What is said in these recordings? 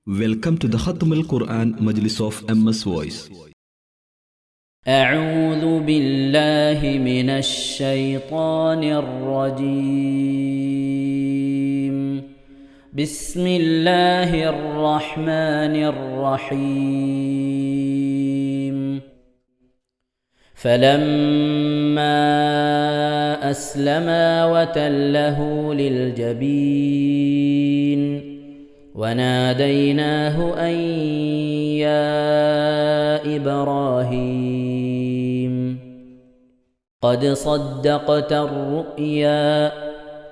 Welcome to the Khatam al-Quran Majlis of MS Voice. أعوذ بالله من الشيطان الرجيم. بسم الله الرحمن الرحيم. فلما أسلما وتله للجبين وناديناه أن يا إبراهيم قد صدقت الرؤيا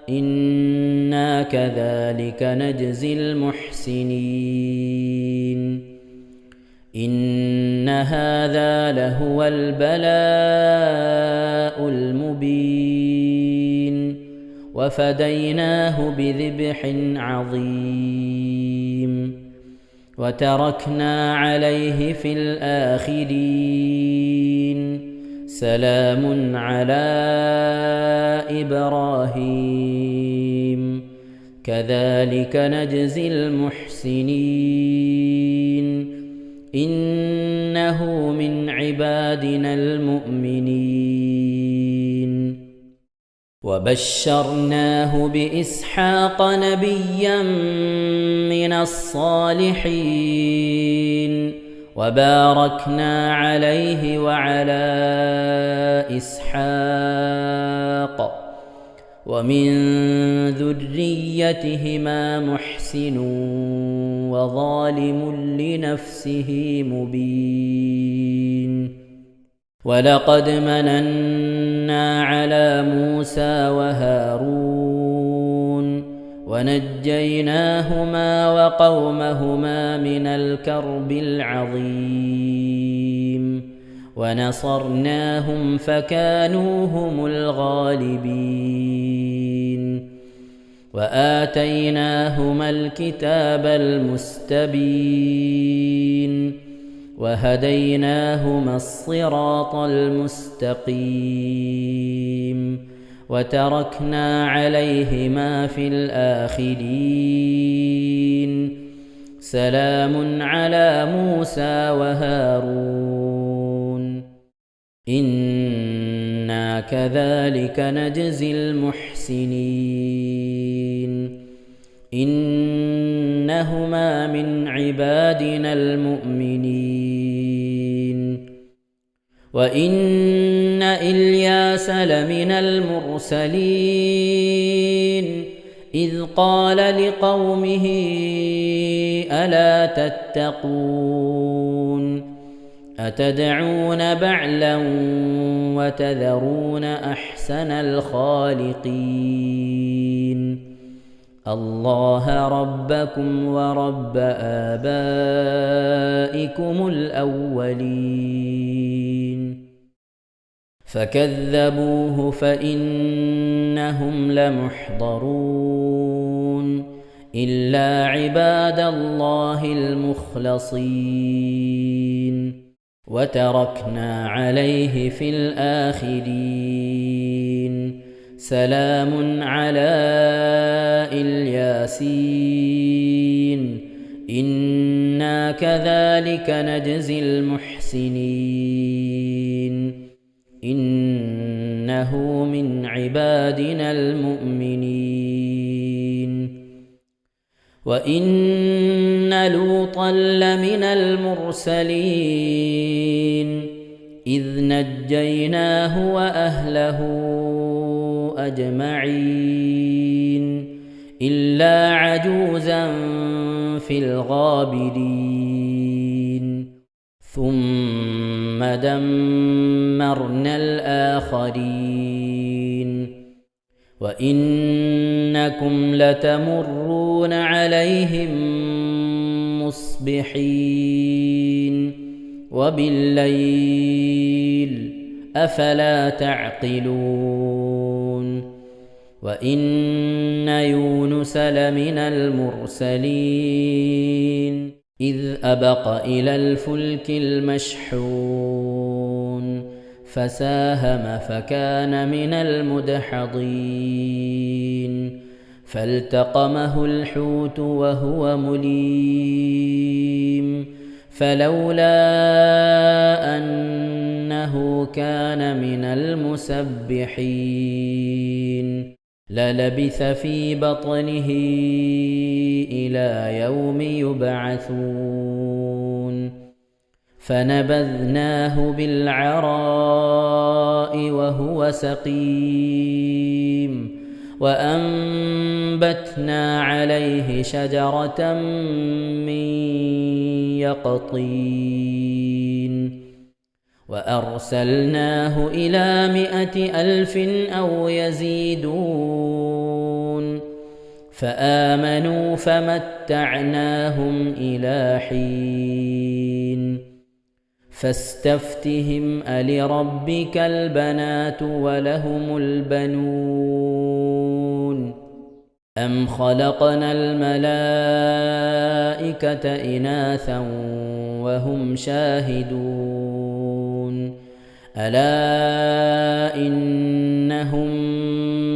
إنا كذلك نجزي المحسنين إن هذا لهو البلاء المبين وفديناه بذبح عظيم وتركنا عليه في الآخرين سلام على إبراهيم كذلك نجزي المحسنين إنه من عبادنا المؤمنين وبشرناه بإسحاق نبيا من الصالحين وباركنا عليه وعلى إسحاق ومن ذريتهما محسن وظالم لنفسه مبين ولقد مننا على موسى وهارون ونجيناهما وقومهما من الكرب العظيم ونصرناهم فكانوا هم الغالبين وآتيناهما الكتاب المستبين وهديناهما الصراط المستقيم وتركنا عليهما في الآخرين سلام على موسى وهارون إنا كذلك نجزي المحسنين إنهما من عبادنا المؤمنين وإن إلياس لمن المرسلين إذ قال لقومه ألا تتقون أتدعون بعلا وتذرون أحسن الخالقين الله ربكم ورب آبائكم الأولين فكذبوه فإنهم لمحضرون إلا عباد الله المخلصين وتركنا عليه في الآخرين سلام على الياسين إنا كذلك نجزي المحسنين إنه من عبادنا المؤمنين وإن لوطا لمن المرسلين إذ نجيناه وأهله أجمعين إلا عجوزا في الغابرين ثم دمرنا الآخرين وإنكم لتمرون عليهم مصبحين وبالليل أفلا تعقلون وإن يونس لمن المرسلين إذ أبق إلى الفلك المشحون فساهم فكان من المدحضين فالتقمه الحوت وهو مليم فلولا أنه كان من المسبحين للبث في بطنه إلى يوم يبعثون فنبذناه بالعراء وهو سقيم وأنبتنا عليه شجرة من يقطين وأرسلناه إلى 100,000 أو يزيدون فآمنوا فمتعناهم إلى حين فاستفتهم ألربك البنات ولهم البنون أم خلقنا الملائكة إناثا وهم شاهدون ألا إنهم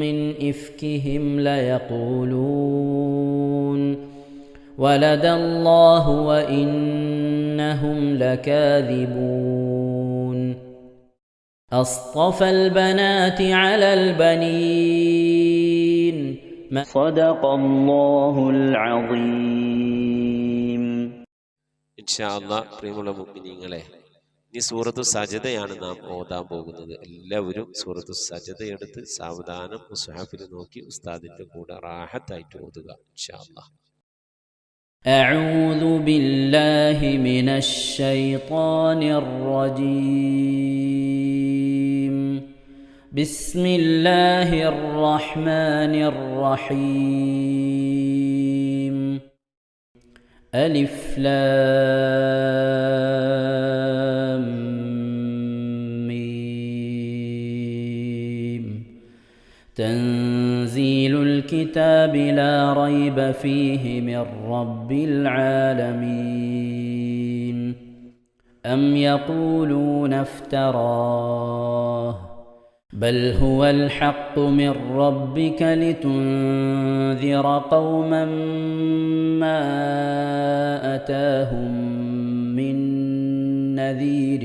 من إفكهم ليقولون ولد الله وإنهم لكاذبون أصطفى البنات على البنين صدق الله العظيم. ഇൻഷാ അല്ലാഹ് പ്രിയമുള്ള മുഅ്മിനീങ്ങളെ, ഇനി സൂറത്തു സജദയാണ് നാം ഓതാൻ പോകുന്നത്. എല്ലാവരും സൂറത്തു സജദ എടുത്ത് സാവധാനം മുസ്ഹഫിൽ നോക്കി ഉസ്താദിന്റെ കൂടെ റാഹത്തായിട്ട് ഓതുക ഇൻഷാ അല്ലാഹ്. أعوذ بالله من الشيطان الرجيم. بسم الله الرحمن الرحيم. ألف لام ميم. تنزيل الكتاب لا ريب فيه من رب العالمين. أم يقولون افتراه بل هو الحق من ربك لتنذر قوما ما أتاهم من نذير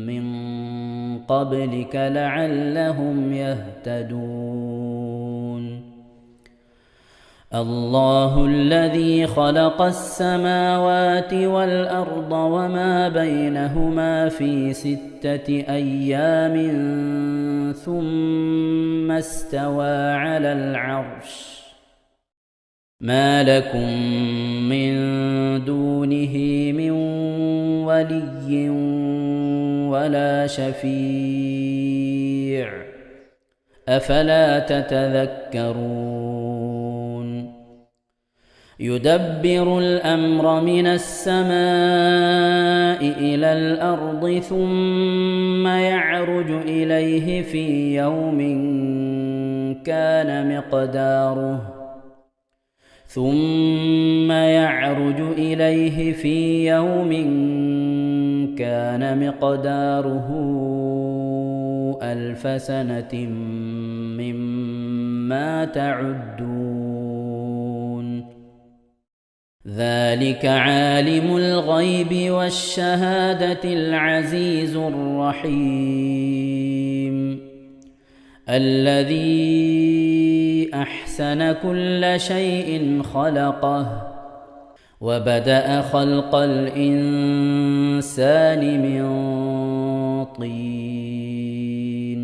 من قبلك لعلهم يهتدون. الله الذي خلق السماوات والأرض وما بينهما في 6 أيام ثم استوى على العرش ما لكم من دونه من ولي ولا شفيع أفلا تتذكرون. يدبر الأمر من السماء إلى الأرض ثم يعرج إليه في يوم كان مقداره 1000 سنة مما تعدون. ذلك عالم الغيب والشهادة العزيز الرحيم الذي أحسن كل شيء خلقه وبدأ خلق الإنسان من طين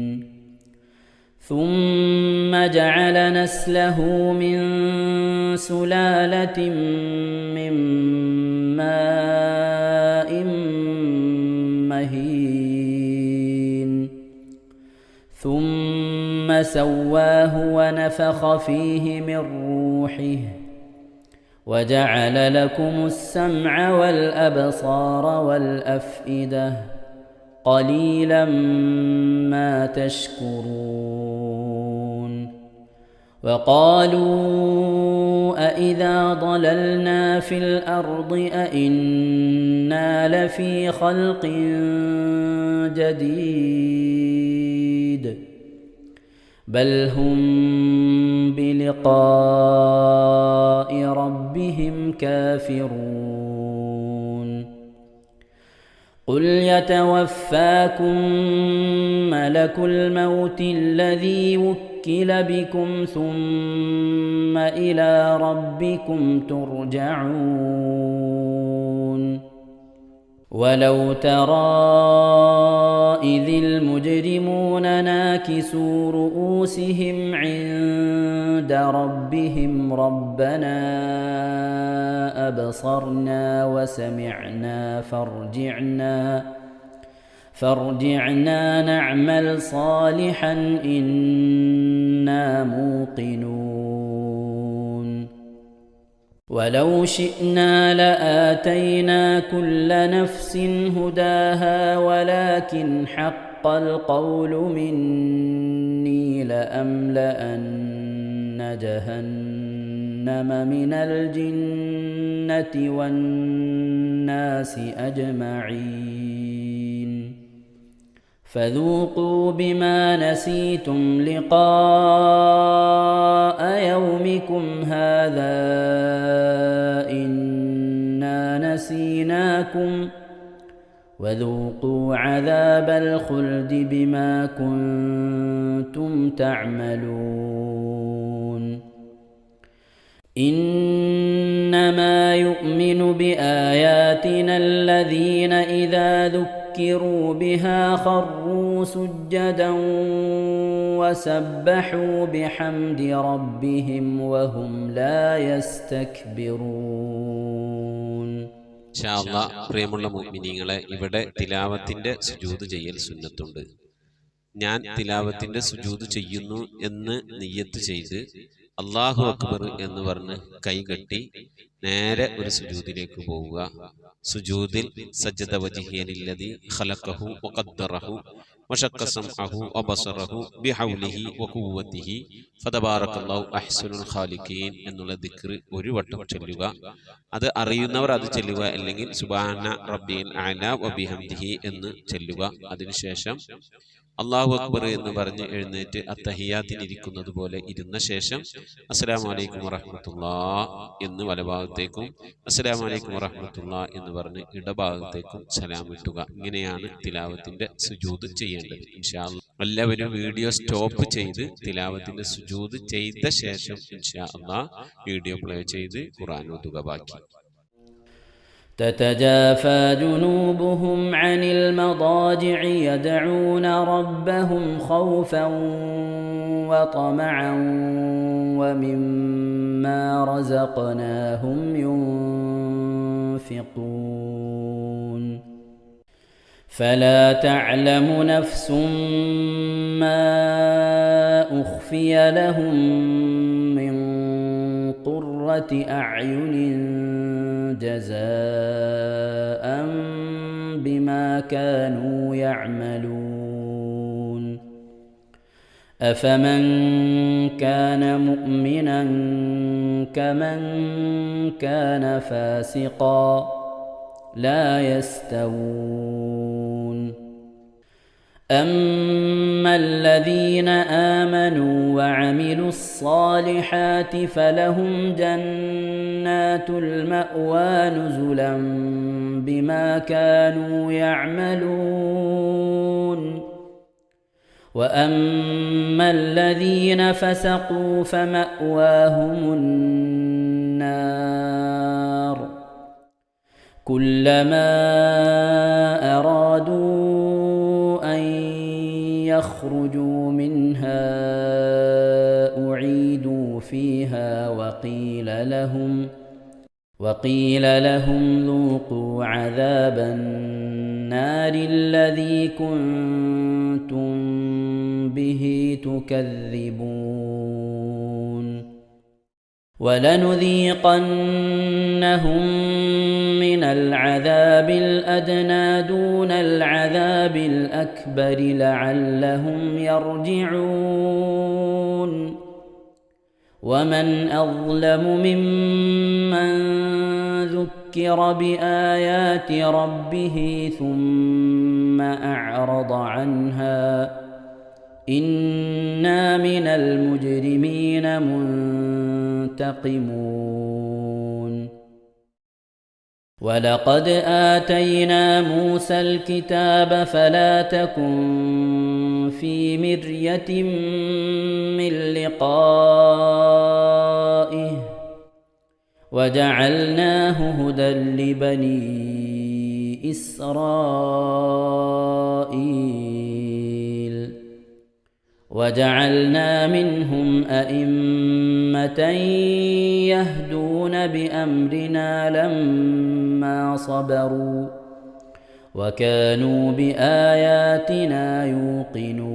ثم جعل نسله من سلالة من ماء مهين ثم سواه ونفخ فيه من روحه وجعل لكم السمع والأبصار والأفئدة قليلا ما تشكرون. وقالوا أإذا ضللنا في الأرض أإنا لفي خلق جديد بل هم بلقاء ربهم كافرون قل يتوفاكم ملك الموت الذي وكل بكم ثم إلى ربكم ترجعون ولو ترى إذ المجرمون ناكسوا رؤوسهم عند ربهم ربنا أبصرنا وسمعنا فارجعنا نعمل صالحا إنا موقنون ولو شئنا لآتينا كل نفس هداها ولكن حق القول مني لأملأن جهنم من الجنة والناس أجمعين فذوقوا بما نسيتم لقاء يومكم هذا إنا نسيناكم وذوقوا عذاب الخلد بما كنتم تعملون إنما يؤمن بآياتنا الذين إذا ذكروا بها خروا سجدا وسبحوا بحمد ربهم وهم لا يستكبرون. ഇൻഷാ അല്ലാഹ് പ്രിയമുള്ള മുഅ്മിനീങ്ങളെ, ഇവിടെ തിലാവത്തിന്റെ സുജൂദ് ചെയ്യൽ സുന്നത്തുണ്ട്. ഞാൻ തിലാവത്തിന്റെ സുജൂദ് ചെയ്യുന്നു എന്ന് നിയ്യത്ത് ചെയ്ത് അല്ലാഹു അക്ബർ എന്ന് പറഞ്ഞ് കൈകെട്ടി നേരെ ഒരു സുജൂദിലേക്ക് പോവുക. സുജൂദിൽ സജ്ജദ വജ്ഹിയലില്ലദി ഖലഖഹു വഖദ്ദറഹു വശഖ സമഅഹു വബസറഹു ബിഹൗലിഹി വഖുവ്വതിഹി ഫതബാറകല്ലാഹു അഹ്സനുൽ ഖാലിഖീൻ എന്നുള്ള ദിക്ർ ഒരു വട്ടം ചൊല്ലുക. അത് അറിയുന്നവർ അത് ചൊല്ലുക, അല്ലെങ്കിൽ സുബ്ഹാന റബ്ബിൽ അഅല വബിഹംദിഹി എന്ന് ചൊല്ലുക. അതിനുശേഷം അല്ലാഹു അക്ബർ എന്ന് പറഞ്ഞ് എഴുന്നേറ്റ് അത്തഹിയാത്തിനിരിക്കുന്നത് പോലെ ഇരുന്ന ശേഷം അസ്സലാമു അലൈക്കും വറഹ്മത്തുള്ളാഹ് എന്ന് വലഭാഗത്തേക്കും അസ്സലാമു അലൈക്കും വറഹ്മത്തുള്ളാഹ് എന്ന് പറഞ്ഞ് ഇടഭാഗത്തേക്കും സലാം ഇട്ടുക. ഇങ്ങനെയാണ് തിലാവത്തിന്റെ സുജൂദ് ചെയ്യേണ്ടത്. ഇൻഷാ അല്ലാഹ് എല്ലാവരും വീഡിയോ സ്റ്റോപ്പ് ചെയ്ത് തിലാവത്തിന്റെ സുജൂദ് ചെയ്ത ശേഷം ഇൻഷാ അല്ലാഹ് വീഡിയോ പ്ലേ ചെയ്ത് ഖുർആൻ ഓതുക. ബാക്കി تتجافى جنوبهم عن المضاجع يدعون ربهم خوفا وطمعا ومما رزقناهم ينفقون فلا تعلم نفس ما أخفي لهم من قرة أعين جزاء بما كانوا يعملون أفمن كان مؤمنا كمن كان فاسقا لا يستوون أما الذين آمنوا وعملوا الصالحات فلهم جنات المأوى نزلا بما كانوا يعملون وأما الذين فسقوا فمأواهم النار كلما أرادوا أن يخرجوا منها أعيدوا فيها وقيل لهم ذوقوا عذاب النار الذي كنتم به تكذبون ولنذيقنهم من العذاب الأدنى دون العذاب الأكبر لعلهم يرجعون ومن أظلم ممن ذكر بآيات ربه ثم أعرض عنها إنا من المجرمين منتقمون ولقد آتينا موسى الكتاب فلا تكن في مرية من لقائه وجعلناه هدى لبني إسرائيل وجعلنا منهم أئمة يهدون بأمرنا لما صبروا وكانوا بآياتنا يوقنون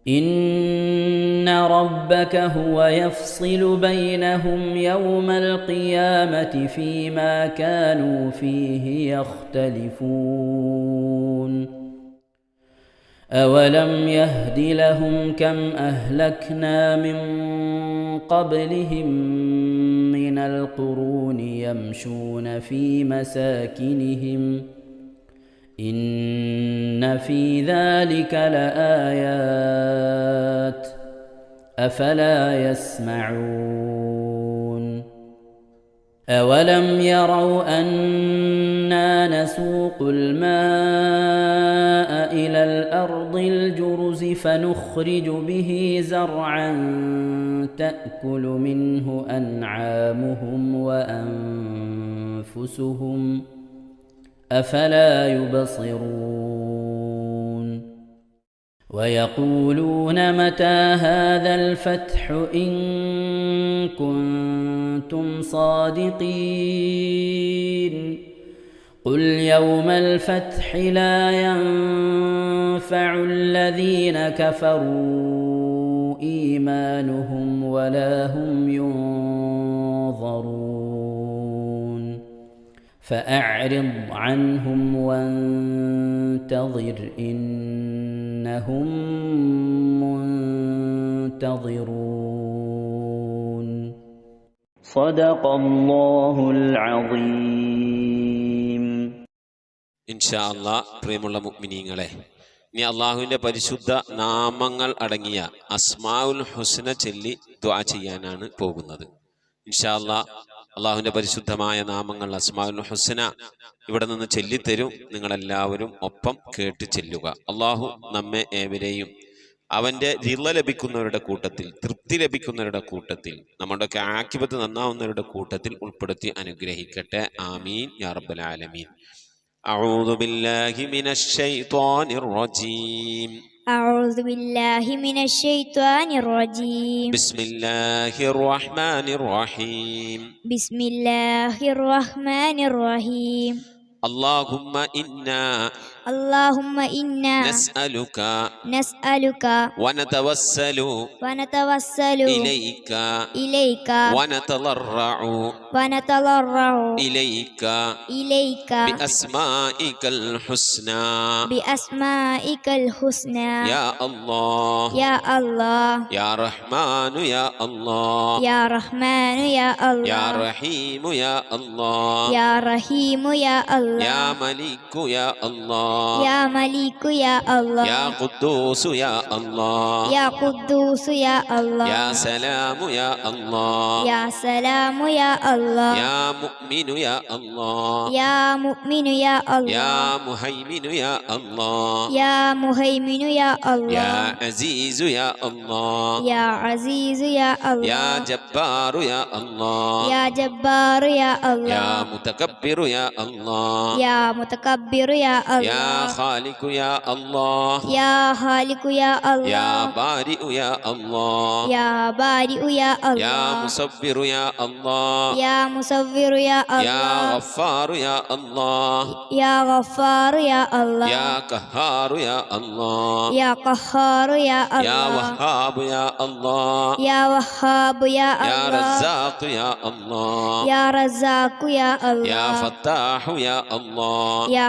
إن ربك هو يفصل بينهم يوم القيامة فيما كانوا فيه يختلفون أولم يهد لهم كم أهلكنا من قبلهم من القرون يمشون في مساكنهم إن في ذلك لآيات أفلا يسمعون أولم يروا أنا نسوق الماء إلى الأرض الجرز فنخرج به زرعا تأكل منه أنعامهم وأنفسهم أفلا يبصرون ويقولون متى هذا الفتح إن كنتم صادقين قل يوم الفتح لا ينفع الذين كفروا إيمانهم ولا هم ينظرون فأعرض عنهم وانتظر إنهم منتظرون صدق الله العظيم. ഇൻഷാ അല്ലാഹ് പ്രിയമുള്ള മുഅ്മിനീങ്ങളെ, ഇനി അള്ളാഹുവിൻ്റെ പരിശുദ്ധ നാമങ്ങൾ അടങ്ങിയ അസ്മാഉൽ ഹുസ്ന ചൊല്ലി ദുആ ചെയ്യാനാണ് പോകുന്നത്. ഇൻഷാ അല്ലാഹ് അള്ളാഹുവിൻ്റെ പരിശുദ്ധമായ നാമങ്ങൾ അസ്മാഉൽ ഹുസ്ന ഇവിടെ നിന്ന് ചൊല്ലിത്തരും. നിങ്ങളെല്ലാവരും ഒപ്പം കേട്ട് ചെല്ലുക. അള്ളാഹു നമ്മെ ഏവരെയും അവൻ്റെ റിള ലഭിക്കുന്നവരുടെ കൂട്ടത്തിൽ, തൃപ്തി ലഭിക്കുന്നവരുടെ കൂട്ടത്തിൽ, നമ്മുടെയൊക്കെ ആഖിബത്ത് നന്നാവുന്നവരുടെ കൂട്ടത്തിൽ ഉൾപ്പെടുത്തി അനുഗ്രഹിക്കട്ടെ. ആമീൻ യാ റബ്ബൽ ആലമീൻ. أعوذ بالله من الشيطان الرجيم. أعوذ بالله من الشيطان الرجيم. بسم الله الرحمن الرحيم. بسم الله الرحمن الرحيم. اللهم إنا نسألك ونتوسل إليك ونتضرع إليك بأسمائك الحسنى يا الله يا رحمن يا الله يا رحيم يا الله يا ملك يا الله يا قدوس يا الله يا سلام يا الله يا مؤمن يا الله يا مهيمن يا الله يا عزيز يا الله يا جبار يا الله يا متكبر يا الله يا خالق يا الله يا بارئ يا الله يا مصور يا الله يا غفار يا الله يا قهار يا الله يا وهاب يا الله يا رزاق يا الله يا فتاح يا الله يا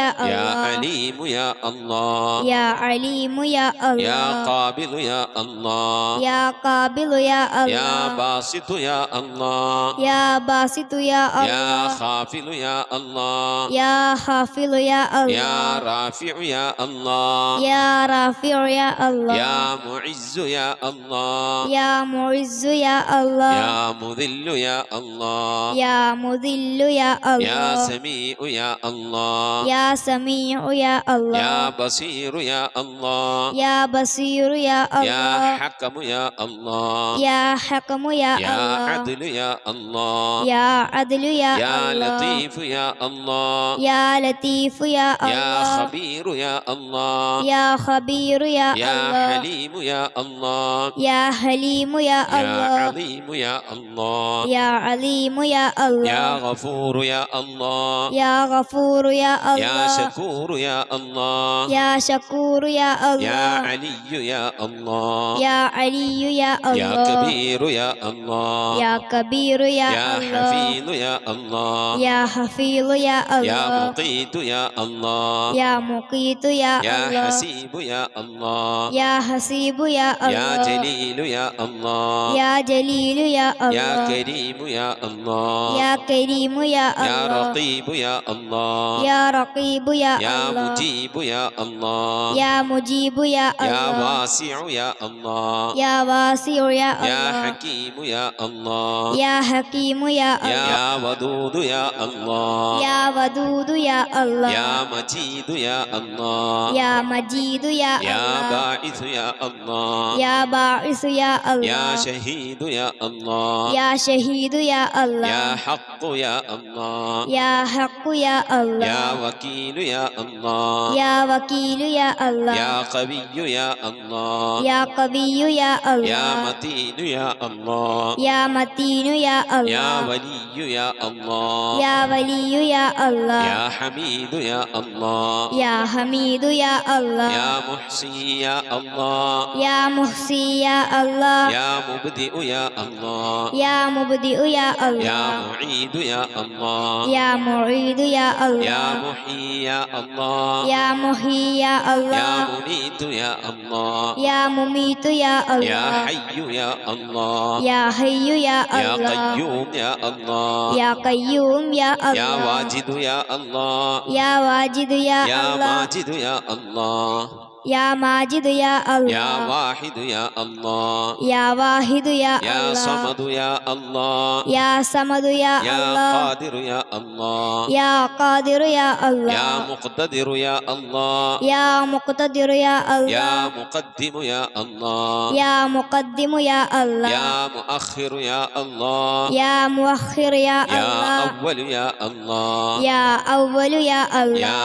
يا يا الله عليم يا الله يا عليم يا يا الله قابل يا الله يا قابل يا يا الله باسط يا الله يا باسط يا يا الله خافل يا الله يا خافض يا يا الله رافع يا الله يا رافع يا الله يا معز يا الله يا معز يا الله يا مذل يا الله يا مذل يا يا الله سميع يا الله يا سميع يا الله يا بصير يا الله يا بصير يا يا الله حكم يا الله يا حكم يا يا الله عدل يا الله يا عدل يا يا الله لطيف يا الله يا لطيف يا يا الله خبير يا الله يا خبير يا يا الله حليم يا الله يا حليم يا يا الله عظيم يا الله يا عليم يا يا الله غفور يا الله يا غفور يا يا الله شكور يا الله يا شكور يا يا الله علي يا الله يا علي يا يا الله كبير يا الله يا كبير يا يا الله حفيظ يا الله يا حفيظ يا يا الله مقيت يا الله يا مقيت يا يا الله حسيب يا الله يا حسيب يا يا الله جليل يا الله يا جليل يا يا الله كريم يا الله يا كريم يا يا الله رقيب يا الله يا رقيب يا يا الله مجيب يا الله يا مجيب يا يا الله واسع يا الله يا واسع يا يا الله حكيم يا الله يا حكيم يا الله يا ودود يا الله يا ودود يا الله يا مجيد يا الله يا مجيد يا يا الله باعث يا الله يا باعث يا يا الله شهيد يا الله يا شهيد يا يا الله حق يا الله يا حق يا الله يا وكيل يا الله يا وكيل يا الله يا قوي يا الله يا قوي يا يا الله متين يا الله يا متين يا يا الله ولي يا الله يا ولي يا الله يا حميد يا الله يا حميد يا الله يا محصي يا الله يا محصي يا الله يا مبدئ يا الله يا مبدئ يا يا الله معيد يا الله يا معيد يا يا الله محيي يا الله يا محيي يا يا الله مميت يا الله يا مميت يا يا الله حي يا الله يا حي يا يا الله قيوم يا الله يا قيوم يا يا الله واجد يا الله يا واجد يا يا الله ماجد يا الله يا ماجد يا يا الله واحد يا الله يا واحد يا يا الله صمد يا الله يا صمد يا يا الله قادر يا الله يا قادر يا الله يا مقتدر يا الله يا مقتدر يا يا الله مقدم يا الله يا مقدم يا الله يا مؤخر يا الله يا مؤخر يا يا الله أول يا الله يا أول يا الله يا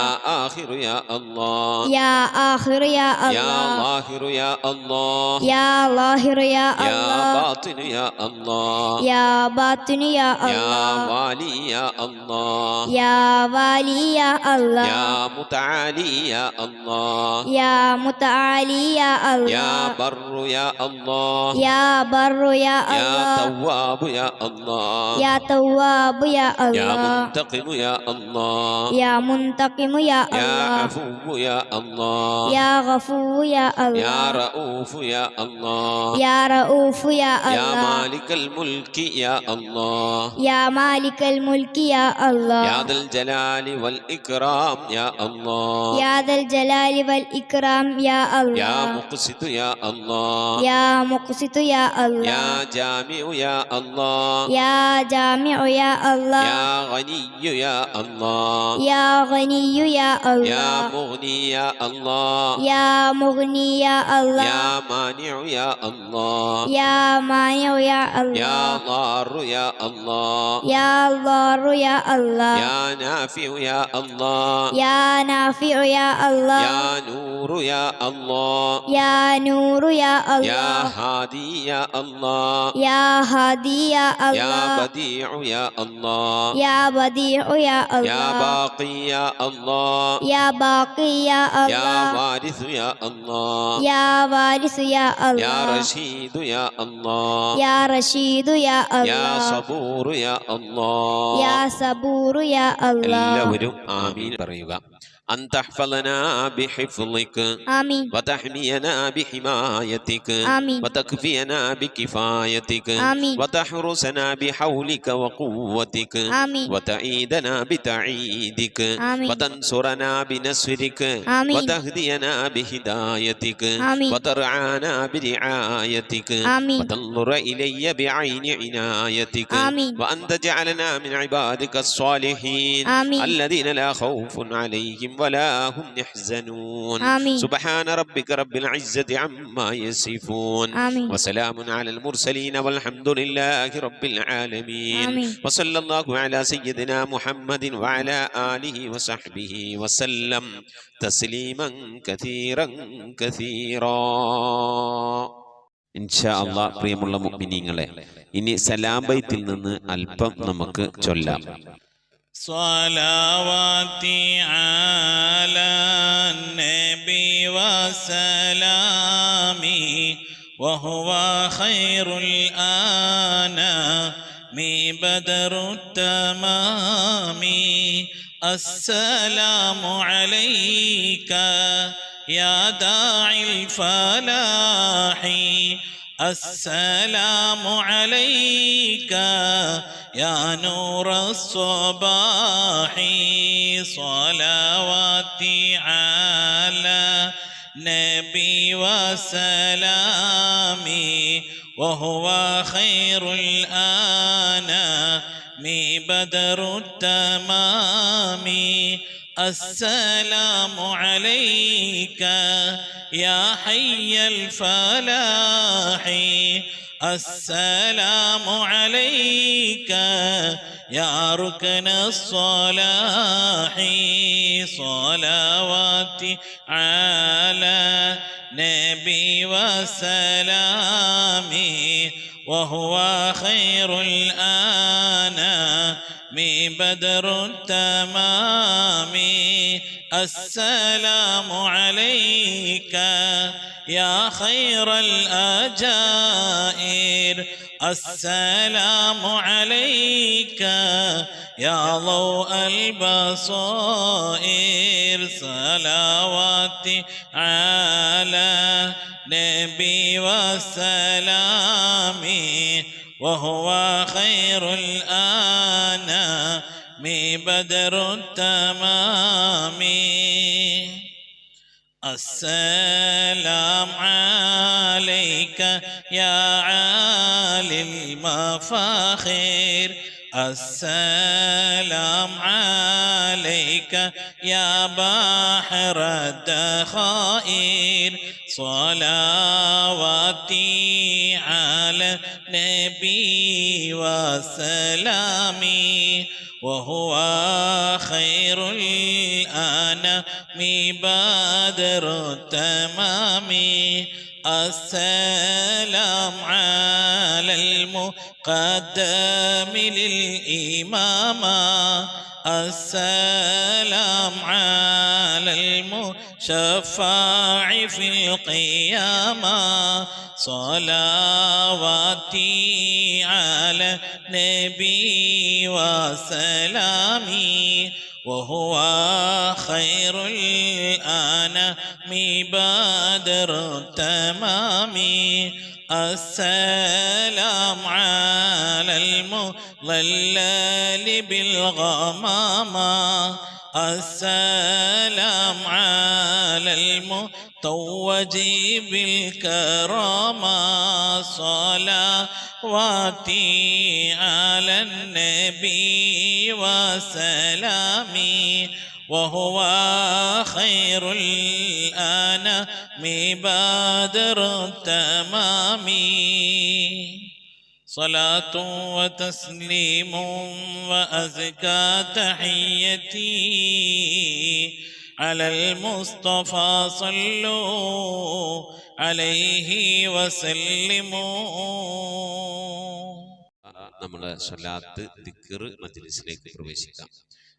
آخر يا الله يا آخر يا يا الله ظاهر يا الله يا ظاهر يا يا الله باطن يا الله يا باطن يا يا الله والي يا الله يا والي يا الله يا متعالي يا الله يا متعالي يا يا الله بر يا الله يا بر يا يا الله تواب يا الله يا تواب يا يا الله منتقم يا الله يا منتقم يا يا الله عفو يا الله يا غفور يا يا الله رؤوف يا الله يا رؤوف يا يا الله مالك الملك يا الله يا مالك الملك يا الله يا ذا الجلال والإكرام يا الله يا ذا الجلال والإكرام يا يا الله مقسط يا الله يا مقسط يا الله يا جامع يا الله يا جامع يا الله يا غني يا الله يا غني يا يا الله مغني يا الله يا مغني يا الله يا مانع يا الله يا مانع يا يا الله ضار يا الله يا ضار يا الله يا نافع يا الله يا نافع يا الله يا نور يا الله يا نور يا يا الله هادي يا الله يا هادي يا يا الله بديع يا الله يا بديع يا يا الله باقي يا الله يا باقي يا يا الله وارث يا الله يا وارث يا يا الله رشيد يا الله يا رشيد يا يا الله صبور يا الله يا صبور يا الله എല്ലാവരും ആമീൻ പറയുക. أن تحفظنا بحفظك آمين وتحمينا بحمايتك آمين وتكفينا بكفايتك آمين وتحرسنا بحولك وقوتك آمين وتعيدنا بتعيدك آمين وتنصرنا بنصرك آمين وتهدينا بهدايتك آمين وترعانا برعايتك آمين وتنظر إلي بعين عنايتك آمين وأن تجعلنا من عبادك الصالحين آمين الذين لا خوف عليهم ولا هم يحزنون آمين سبحان ربك رب العزة عما يصفون آمين وسلام على المرسلين والحمد لله رب العالمين آمين وصلى الله على سيدنا محمد وعلى آله وصحبه وسلم تسليما كثيرا كثيرا ഇൻഷാ അല്ലാഹ്. പ്രിയമുള്ള മുഅ്മിനീങ്ങളെ, ഇനി സലാം ബൈത്തിൽ നിന്ന് അല്പം നമുക്ക് ചൊല്ലാം. صلواتي على النبي وسلامي وهو خير الأنام بدر التمام السلام عليك يا داعي الفلاح السلام عليك يا نور الصباح صلواتي على نبي وسلامي وهو خير الأنام بدر التمام السلام عليك يا حي الفلاح السلام عليك يا ركن الصلاح صلواتي على نبي وسلامي وهو خير الأنام بدر التمام السلام عليك يا خير الأجائر السلام عليك يا ضوء البصائر صلواتي على نبي وسلامي وهو خير الأنام بدر التمام السلام عليك يا عالي المفاخر السلام عليك يا بحر الدخائر صلواتي على النبي وسلامي وهو خير الأنام بدر التمام السلام على المقدم للإمامة السلام على المشفع في القيامة صلواتي على النبي وسلامي وهو خير الأنام بدر التمام السلام على المضلل بالغمامة السلام على المتوج بالكرامة صلواتي على النبي وسلامي وهو خير الأنام بدر التمام صلاة وتسليم وأزكى تحيتي على المصطفى صلوا عليه وسلموا. നമ്മൾ സ്വലാത്ത് ദിക്ർ മജ്ലിസിലേക്ക് പ്രവേശിക്കാം.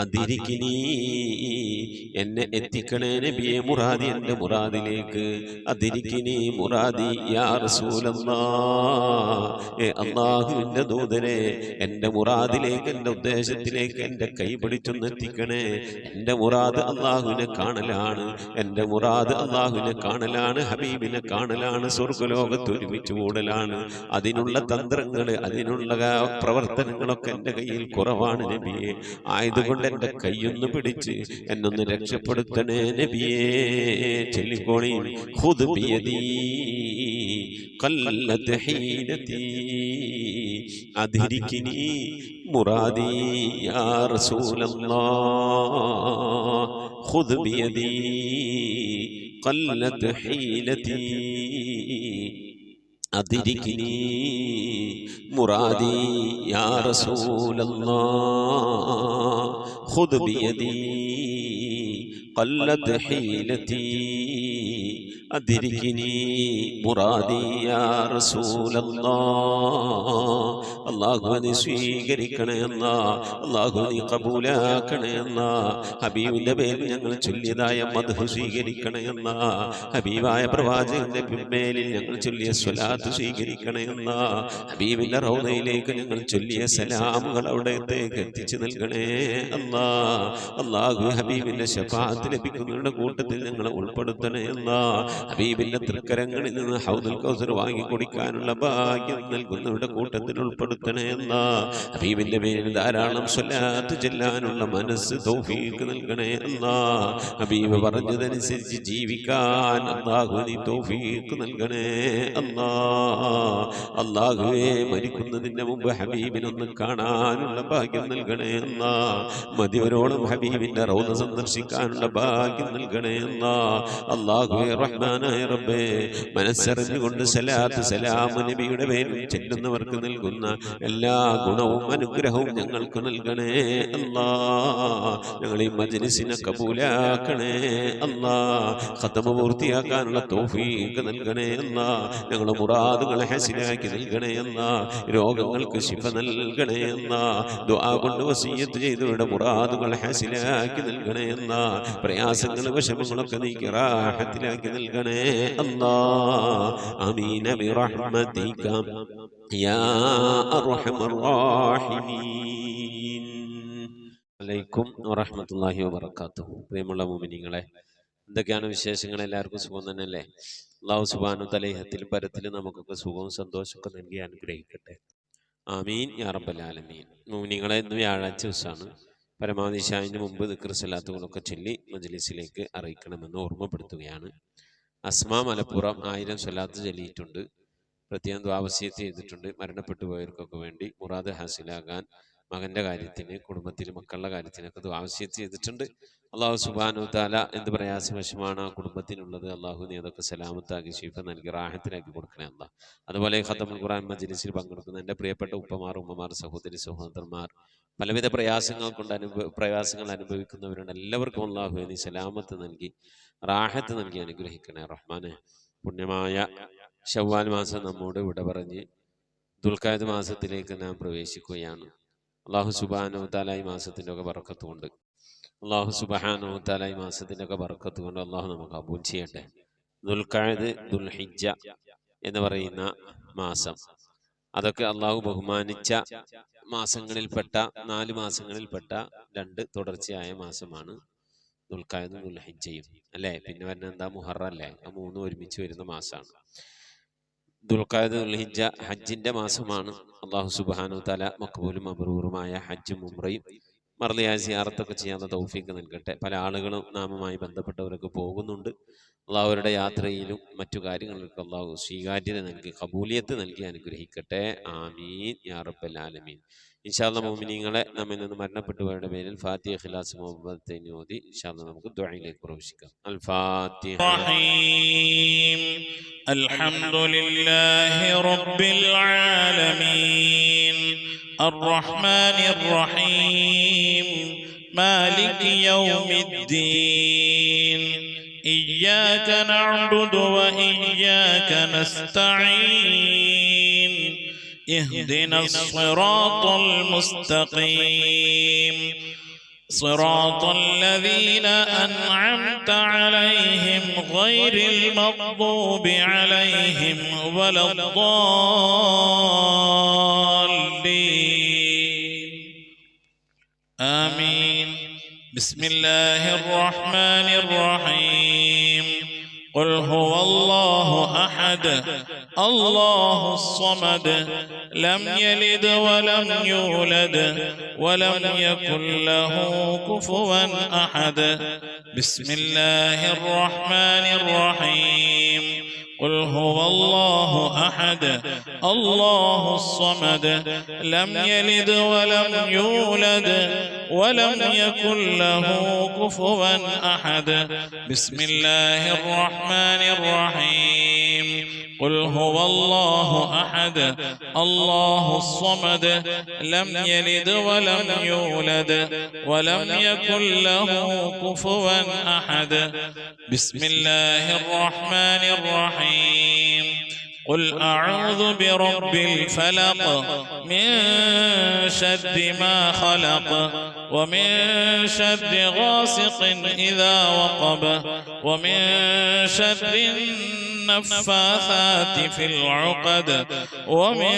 അതിരിക്കിനി എന്നെ എത്തിക്കണേ നബിയെ മുറാദി എൻ്റെ മുറാദിലേക്ക്. അതിരിക്കിനി മുറാദി യാ റസൂലല്ലാഹ്, അല്ലാഹുവിൻ്റെ ദൂതനെ എൻ്റെ മുറാദിലേക്ക്, എൻ്റെ ഉദ്ദേശത്തിലേക്ക് എൻ്റെ കൈ പിടിച്ചൊന്ന് എത്തിക്കണേ. എൻ്റെ മുറാദ് അല്ലാഹുവിനെ കാണലാണ്, എൻ്റെ മുറാദ് അല്ലാഹുവിനെ കാണലാണ്, ഹബീബിനെ കാണലാണ്, സ്വർഗ്ഗലോകത്ത് ഒരുമിച്ച് കൂടലാണ്. അതിനുള്ള തന്ത്രങ്ങൾ, അതിനുള്ള പ്രവർത്തനങ്ങളൊക്കെ എൻ്റെ കയ്യിൽ കുറവാണ് നബിയെ. ആയതുകൊണ്ട് എൻ്റെ കൈയൊന്ന് പിടിച്ച് എന്നൊന്ന് രക്ഷപ്പെടുത്തണേ നബിയേ. ചൊല്ലിക്കോളി, ഖുദ് ബിയദീ ഖല്ലത് ഹീനതീ അദ്രികിനി മുറാദി യാ റസൂലല്ലാഹ്. ഖുദ് ബിയദീ ഖല്ലത് ഹീനതീ അദ്രികിനി മുറാദി യാ റസൂലല്ലാഹ്. ഖുദ് ബിയദീ ഖല്ലത് ഹീലതീ അദ്രികിനി മുറാദി യാ റസൂലല്ലാഹ്. അല്ലാഹു നീ സ്വീകരിക്കണേ അല്ലാഹ്, അല്ലാഹു നീ കബൂലാക്കണേ അല്ലാഹ്. ഹബീബിന്റെ പേരിൽ ഞങ്ങൾ ചൊല്ലിയതായ മദ്ഹ് സ്വീകരിക്കണേ അല്ലാഹ്. ഹബീബായ പ്രവാചകന്റെ മേലിൽ ഞങ്ങൾ ചൊല്ലിയ സ്വലാത്ത് സ്വീകരിക്കണേ അല്ലാഹ്. ഹബീബിന്റെ റൗദയിലേക്ക് ഞങ്ങൾ ചൊല്ലിയ സലാമുകൾ അവിടത്തേക്ക് എത്തിച്ചു നൽകണേ അല്ലാഹ്. അല്ലാഹു ഹബീബിന്റെ ശഫാഅത്ത് ലഭിക്കുന്നവരുടെ കൂട്ടത്തിൽ ഞങ്ങളെ ഉൾപ്പെടുത്തണേ അല്ലാഹ്. ഹബീബിന്റെ തൃക്കരങ്ങളിൽ നിന്ന് ഹൗദുൽ കൗസർ വാങ്ങി കുടിക്കാനുള്ള ഭാഗ്യം നൽകുന്നവരുടെ കൂട്ടത്തിൽ ഉൾപ്പെടുത്തണേ അല്ലാഹ്. ഹബീബിന്റെ പേരിൽ ധാരാളം സ്വലാത്ത് ചെല്ലാനുള്ള മനസ്സ് തൗഫീഖ് നൽകണേ അല്ലാഹ്. ഹബീബ് പറഞ്ഞതനുസരിച്ച് ജീവിക്കാൻ അല്ലാഹു നീ തൗഫീഖ് നൽകണേ അല്ലാഹ്. അല്ലാഹുവേ, മരിക്കുന്നതിന്റെ മുമ്പ് ഹബീബിനൊന്ന് കാണാനുള്ള ഭാഗ്യം നൽകണേ അല്ലാഹ്. മതിവരോളം ഹബീബിന്റെ റൗദ സന്ദർശിക്കാനുള്ള ഭാഗ്യം നൽകണേ അല്ലാഹ്. അല്ലാഹുവേ റഹ്മാനായ റബ്ബേ, മനസ്സറിഞ്ഞുകൊണ്ട് സലാത്ത് സലാം നബിയുടെ പേരിൽ ചെല്ലുന്നവർക്ക് നൽകുന്ന എല്ലാ ഗുണവും അനുഗ്രഹവും ഞങ്ങൾക്ക് നൽകണേ അല്ലാഹ്. ഞങ്ങൾ ഈ മജ്ലിസിനെ കബൂലാക്കണേ അല്ലാഹ്. ഖത്മ പൂർത്തിയാക്കാനുള്ള തൗഫീഖ് നൽകണേ അല്ലാഹ്. ഞങ്ങളുടെ മുറാദുകളെ ഹസിലാക്കി നൽകണേ അല്ലാഹ്. രോഗങ്ങൾക്ക് ശിഫ നൽകണേ അല്ലാഹ്. ദുആ കൊണ്ട് വസിയ്യത്ത് ചെയ്തവരുടെ മുറാദുകൾ ഹസിലാക്കി നൽകണേ അല്ലാഹ്. പ്രയാസങ്ങൾ വിഷമങ്ങളൊക്കെ നീക്കി റാഹത്തിലാക്കി നൽകണേ അല്ലാഹ്. ആമീൻ ബിറഹ്മതിക യാ അർഹമർ റഹീമീൻ. അലൈക്കും വറഹ്മത്തുള്ളാഹി വബറകാതുഹു. പ്രിയമുള്ള മുഅ്മിനീങ്ങളെ, എന്തൊക്കെയാണ് വിശേഷങ്ങൾ? എല്ലാവർക്കും സുഖം തന്നെയല്ലേ? അല്ലാഹു സുബ്ഹാനഹു വ തആല ഇഹത്തിലും പരത്തിലും നമുക്കൊക്കെ സുഖവും സന്തോഷമൊക്കെ നൽകി അനുഗ്രഹിക്കട്ടെ. ആമീൻ യാ റബ്ബൽ ആലമീൻ. മുഅ്മിനീങ്ങളെ, ഇന്ന് വ്യാഴാഴ്ച ദിവസമാണ്. പരമാവധി ഇശാഇന് മുമ്പ് ദിക്ർ സലാത്തുകളൊക്കെ ചൊല്ലി മജ്ലിസിലേക്ക് അറിയിക്കണമെന്ന് ഓർമ്മപ്പെടുത്തുകയാണ്. അസ്മാ മലപ്പുറം 1000 സ്വലാത്ത് ചൊല്ലിയിട്ടുണ്ട്. പ്രത്യേകം ദുആവസിയത്ത് ചെയ്തിട്ടുണ്ട്. മരണപ്പെട്ടു പോയവർക്കൊക്കെ വേണ്ടി മുറാദ് ഹാസിലാകാൻ, മകൻ്റെ കാര്യത്തിന്, കുടുംബത്തിൽ മക്കളുടെ കാര്യത്തിനൊക്കെ ദുആവസിയത്ത് ചെയ്തിട്ടുണ്ട്. അല്ലാഹു സുബ്ഹാനഹു വ തആല എന്ത് പ്രയാസവശമാണ് ആ കുടുംബത്തിനുള്ളത്, അല്ലാഹു നീ അതൊക്കെ സലാമത്താക്കി ശിഫ നൽകി റാഹത്തിലാക്കി കൊടുക്കണേ അല്ലാഹ്. അതുപോലെ ഖത്മുൽ ഖുർആൻ മജ്ലിസിൽ പങ്കെടുക്കുന്ന എൻ്റെ പ്രിയപ്പെട്ട ഉപ്പമാർ, ഉമ്മമാർ, സഹോദരി സഹോദരന്മാർ, പലവിധ പ്രയാസങ്ങൾ കൊണ്ട് പ്രയാസങ്ങൾ അനുഭവിക്കുന്നവരുണ്ട്. എല്ലാവർക്കും അല്ലാഹു നീ സലാമത്ത് നൽകി റാഹത്ത് നൽകി അനുഗ്രഹിക്കണേ റഹ്മാനെ. പുണ്യമായ ശവ്വാൽ മാസം നമ്മോട് വിട പറഞ്ഞ് ദുൽഖഅദ് മാസത്തിലേക്ക് നാം പ്രവേശിക്കുകയാണ്. അല്ലാഹു സുബ്ഹാനഹു വ തആല ഈ മാസത്തിൻ്റെ ഒക്കെ ബറക്കത്ത് കൊണ്ട്, അല്ലാഹു സുബ്ഹാനഹു വ തആല ഈ മാസത്തിൻ്റെ ഒക്കെ ബറക്കത്ത് കൊണ്ട് അല്ലാഹു നമുക്ക് കബൂൽ ചെയ്യട്ടെ. ദുൽഖഅദ്, ദുൽഹിജ്ജ എന്ന് പറയുന്ന മാസം, അതൊക്കെ അല്ലാഹു ബഹുമാനിച്ച മാസങ്ങളിൽപ്പെട്ട 4 മാസങ്ങളിൽപ്പെട്ട 2 തുടർച്ചയായ മാസമാണ് ദുൽഖഅദും ദുൽഹിജ്ജയും അല്ലേ. പിന്നെ വരുന്ന എന്താ? മുഹറം അല്ലേ. ആ 3 ഒരുമിച്ച് വരുന്ന മാസമാണ്. ദുൽഖഅദ്, ദുൽഹിജ്ജ ഹജ്ജിന്റെ മാസമാണ്. അല്ലാഹു സുബ്ഹാനഹു വ തആല മഖ്ബൂലും മബ്റൂറുമായ ഹജ്ജും ഉംറയും മർളിയായ സിയാറത്തൊക്കെ ചെയ്യാനുള്ള തൗഫീഖ് നൽകട്ടെ. പല ആളുകളും നാമുമായി ബന്ധപ്പെട്ടവരൊക്കെ പോകുന്നുണ്ട്. അല്ലാഹു അവരുടെ യാത്രയിലും മറ്റു കാര്യങ്ങളിലൊക്കെ അല്ലാഹു സ്വീകാര്യത നൽകി ഖബൂലിയത്ത് നൽകി അനുഗ്രഹിക്കട്ടെ. ആമീൻ യാ റബ്ബൽ ആലമീൻ. ഇൻഷാ അല്ലാഹ് മുഅ്മിനീങ്ങളെ, നമ്മിൽ നിന്ന് മരണപ്പെട്ടു പോയവരുടെ പേരിൽ ഫാത്തിഹ, ഇഖ്ലാസ്, മുഹബ്ബത്ത് ഓതി ഇൻഷാ അല്ലാഹ് നമുക്ക് ദുആയിലേക്ക് പ്രവേശിക്കാം. അൽ ഫാത്തിഹ. റഹീം. അൽഹംദുലില്ലാഹി റബ്ബിൽ ആലമീൻ അർറഹ്മാനിർ റഹീം മാലികി യൗമിദ്ദീൻ ഇയ്യാക നഅ്ബുദു വ ഇയ്യാക നസ്തഈൻ اهدنا الصراط المستقيم صراط الذين أنعمت عليهم غير المغضوب عليهم ولا الضالين آمين. بسم الله الرحمن الرحيم. قل هو الله أحد الله الصمد لم يلد ولم يولد ولم يكن له كفوا أحد. بسم الله الرحمن الرحيم. قل هو الله أحد الله الصمد لم يلد ولم يولد ولم يكن له كفوا أحد. بسم الله الرحمن الرحيم. قل هو الله أحد الله الصمد لم يلد ولم يولد ولم يكن له كفوا أحد. بسم الله الرحمن الرحيم. قل أعوذ برب الفلق من شر ما خلق ومن شر غاسق إذا وقب ومن شر النفاثات في العقد ومن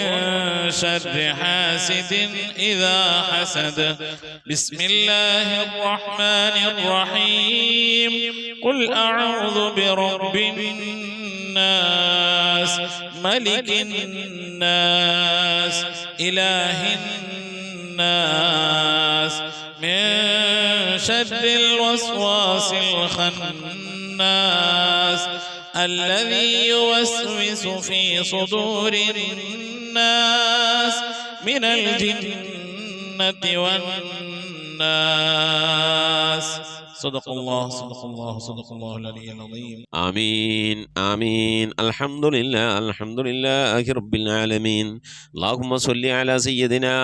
شر حاسد إذا حسد. بسم الله الرحمن الرحيم. قل أعوذ برب الناس ملك الناس إله الناس من شر الوسواس الخناس الذي يوسوس في صدور الناس من الجنة والناس. صدق الله صدق الله صدق الله العلي العظيم. آمين آمين. الحمد لله رب العالمين. اللهم صل على سيدنا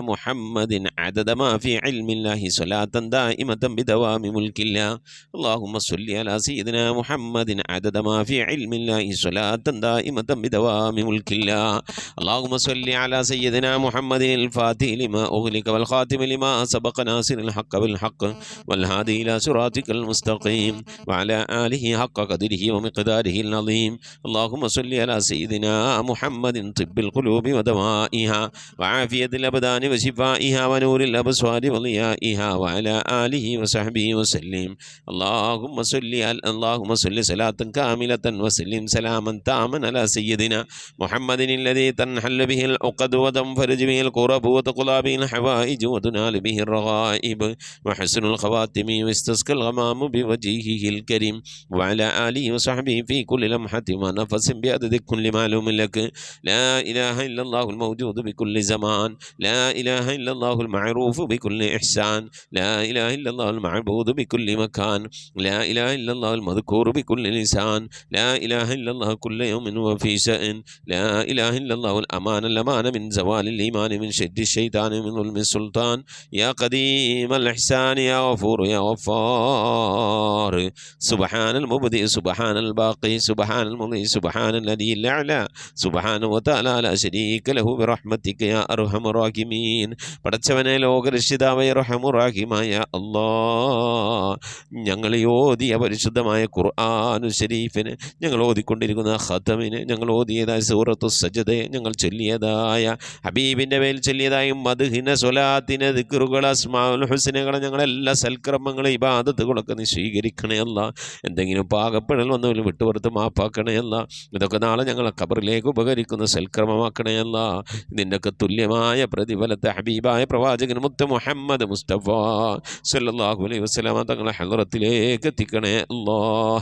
محمد عدد ما في علم الله صلاة دائمة بدوام ملك الله. اللهم صل على سيدنا محمد عدد ما في علم الله صلاة دائمة بدوام ملك الله. اللهم صل على سيدنا محمد الفاتح لما أغلق والخاتم لما سبق ناصر الحق بالحق والهادي إلى صراطك المستقيم وعلى آله حق قدره ومقداره العظيم. اللهم صل على سيدنا محمد طب القلوب ودوائها وعافية الأبدان وشفائها ونور الأبصار وضيائها وعلى آله وصحبه وسلم. اللهم صل صلاة كاملة وسلم سلاما تاما على سيدنا محمد الذي تنحل به العقد وتنفرج به الكرب وتقضى به الحوائج وتنال به الرغائب وحسن الخواتم واستسقى الغمام بوجهه الكريم وعلى آله وصحبه في كل لمحة ونفس بعدد كل معلوم لك. لا إله إلا الله الموجود بكل زمان. لا إله إلا الله المعروف بكل إحسان. لا إله إلا الله المعبود بكل مكان. لا إله إلا الله المذكور بكل لسان. لا إله إلا الله كل يوم وفي شأن. لا إله إلا الله الأمان من زوال الإيمان من شد الشيطان من ظلم السلطان. يا قديم الإحسان يا غفور يا غفار. سبحان المبدئ سبحان الباقي سبحان المضي سبحان الذي الأعلى سبحانه وتعالى لا شريك له برحمتك يا أرحم الراحمين. പടച്ചവനെ ലോകരക്ഷിതാവായ റഹ്മാനുറഹീമായ അല്ലാഹ്, ഞങ്ങൾ ഓതിയ പരിശുദ്ധമായ ഖുർആനു ശരീഫിന്, ഞങ്ങൾ ഓതിക്കൊണ്ടിരിക്കുന്ന ഖതമിന്, ഞങ്ങൾ ഓതിയതായ സൂറത്തു സജദയെ, ഞങ്ങൾ ചൊല്ലിയതായ ഹബീബിൻ്റെ മേൽ ചൊല്ലിയതായ മദ്ഹിനെ, സ്വലാത്തിനെ, ദിക്റുകൾ, അസ്മാഉൽ ഹുസ്നകളെ, ഞങ്ങളെല്ലാ സൽക്കർമ്മങ്ങളെ ഇബാദത്തുകളൊക്കെ നീ സ്വീകരിക്കണേ അല്ല. എന്തെങ്കിലും പാകപ്പെടൽ വന്നതിൽ വിട്ടുപുറത്ത് മാപ്പാക്കണേ അല്ല. ഇതൊക്കെ നാളെ ഞങ്ങളെ ഖബറിലേക്ക് ഉപകരിക്കുന്ന സൽക്കർമ്മമാക്കണേ അല്ല. ഇതിൻ്റെയൊക്കെ തുല്യമായ പ്രതിഫലത്തെ ഹബീബായ പ്രവാചകൻ മുത്ത് മുഹമ്മദ് മുസ്തഫ സല്ലല്ലാഹു അലൈഹി വസല്ലമ തങ്ങളെ ഹളറത്തിലേക്ക് എത്തിക്കണേ അല്ലാഹ്.